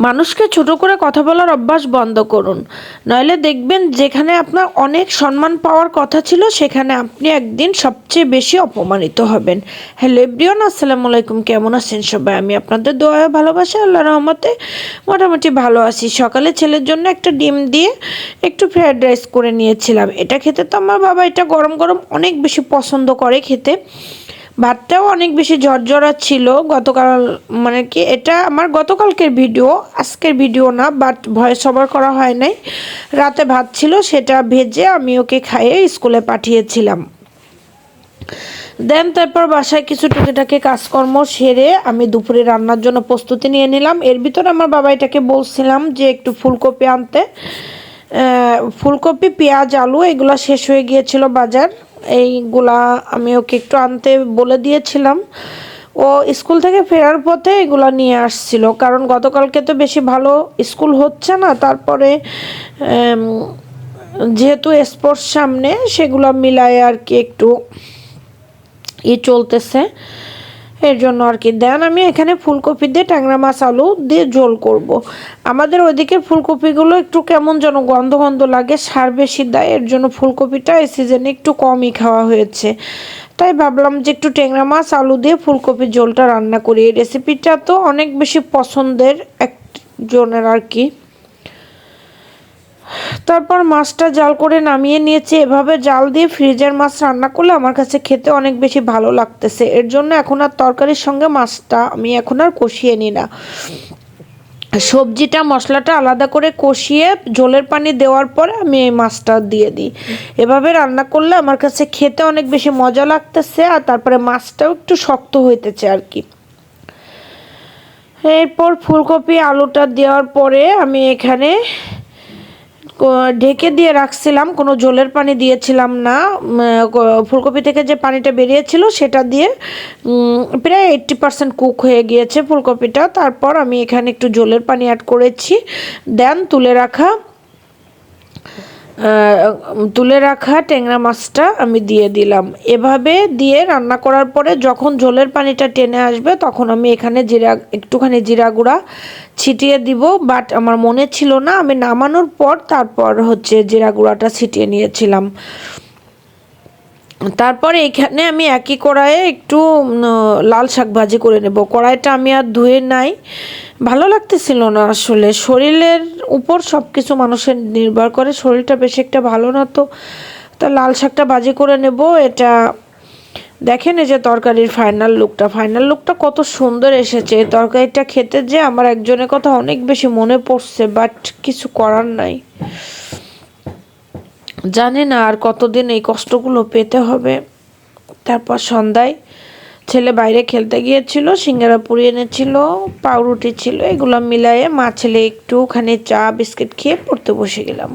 মানুষকে ছোট করে কথা বলার অভ্যাস বন্ধ করুন, নইলে দেখবেন যেখানে আপনার অনেক সম্মান পাওয়ার কথা ছিল সেখানে আপনি একদিন সবচেয়ে বেশি অপমানিত হবেন। হ্যালো এভরিওয়ান, আসসালামু আলাইকুম। কেমন আছেন সবাই? আমি আপনাদের দোয়া ভালোবাসা আল্লাহর রহমতে মোটামুটি ভালো আছি। সকালে ছেলের জন্য একটা ডিম দিয়ে একটু ফ্রায়েড রাইস করে নিয়েছিলাম। এটা খেতে তো আমার বাবা এটা গরম গরম অনেক বেশি পছন্দ করে খেতে। ভাতটাও অনেক বেশি ঝরঝরা ছিল গতকাল, মানে কি এটা আমার গতকালকের ভিডিও, আজকের ভিডিও না, বাট ভয়েস ওভার করা হয় নাই। রাতে ভাত ছিল, সেটা ভেজে আমি ওকে খাইয়ে স্কুলে পাঠিয়েছিলাম। দেন তারপর বাসায় কিছু টুকিটাকি কাজকর্ম সেরে আমি দুপুরে রান্নার জন্য প্রস্তুতি নিয়ে নিলাম। এর ভিতরে আমার বাবা এটাকে বলছিলাম যে একটু ফুলকপি আনতে। ফুলকপি, পেঁয়াজ, আলু এগুলো শেষ হয়ে গিয়েছিল বাজার, এইগুলা আমি ওকে একটু আনতে বলে দিয়েছিলাম। ও স্কুল থেকে ফেরার পথে এগুলা নিয়ে আসছিল, কারণ গতকালকে তো বেশি ভালো স্কুল হচ্ছে না। তারপরে যেহেতু স্পোর্টস সামনে, সেগুলো মিলায় আর কি একটু চলতেছে, এর জন্য আর কি। দেন আমি এখানে ফুলকপি দিয়ে ট্যাংরা মাছ আলু দিয়ে ঝোল করব। আমাদের ওইদিকে ফুলকপিগুলো একটু কেমন যেন গন্ধ গন্ধ লাগে, সার বেশি দেয়, এর জন্য ফুলকপিটা এই সিজনে একটু কমই খাওয়া হয়েছে। তাই ভাবলাম যে একটু ট্যাংরা মাছ আলু দিয়ে ফুলকপির ঝোলটা রান্না করি। এই রেসিপিটা তো অনেক বেশি পছন্দের একজনের আর কি। তারপর মাছটা জাল করে নামিয়ে নিয়েছি। এভাবে জাল দিয়ে ফ্রিজের মাছ রান্না করলে আমার কাছে খেতে অনেক বেশি ভালো লাগতেছে, এর জন্য এখন আর তরকারির সঙ্গে মাছটা আমি এখন আর কষিয়ে নিই না। সবজিটা মশলাটা আলাদা করে কষিয়ে ঝোলের পানি দেওয়ার পরে আমি এই মাছটা দিয়ে দিই। এভাবে রান্না করলে আমার কাছে খেতে অনেক বেশি মজা লাগতেছে, আর তারপরে মাছটাও একটু শক্ত হইতেছে আর কি। এরপর ফুলকপি আলুটা দেওয়ার পরে আমি এখানে ঢেকে দিয়ে রাখছিলাম, কোনো জলের পানি দিয়েছিলাম না। ফুলকপি থেকে যে পানিটা বেরিয়েছিল সেটা দিয়ে প্রায় 80% কুক হয়ে গিয়েছে ফুলকপিটা। তারপর আমি এখানে একটু জলের পানি অ্যাড করেছি। দেন তুলে রাখা ট্যাংরা মাছটা আমি দিয়ে দিলাম। এভাবে দিয়ে রান্না করার পরে যখন ঝোলের পানিটা টেনে আসবে তখন আমি এখানে একটুখানি জিরা গুঁড়া ছিটিয়ে দিব, বাট আমার মনে ছিল না, আমি নামানোর পর তারপর জিরা গুঁড়াটা ছিটিয়ে নিয়েছিলাম। তারপরে এখানে আমি একই কড়াইয়ে একটু লাল শাক ভাজি করে নেব। কড়াইটা আমি আর ধুয়ে নাই, ভালো লাগতেছিল না আসলে। শরীরের উপর সব কিছু মানুষের নির্ভর করে, শরীরটা বেশি একটা ভালো না তো। তা লাল শাকটা ভাজি করে নেব। এটা দেখেন, এই যে তরকারির ফাইনাল লুকটা কত সুন্দর এসেছে। এই তরকারিটা খেতে যে আমার একজনের কথা অনেক বেশি মনে পড়ছে, বাট কিছু করার নাই। জানি না আর কতদিন এই কষ্টগুলো পেতে হবে। তারপর সন্ধ্যায় ছেলে বাইরে খেলতে গিয়েছিল, সিঙ্গারা পুরি এনেছিল, পাউরুটি ছিল, এগুলো মিলায়ে মা ছেলে একটুখানি চা বিস্কিট খেয়ে পড়তে বসে গেলাম।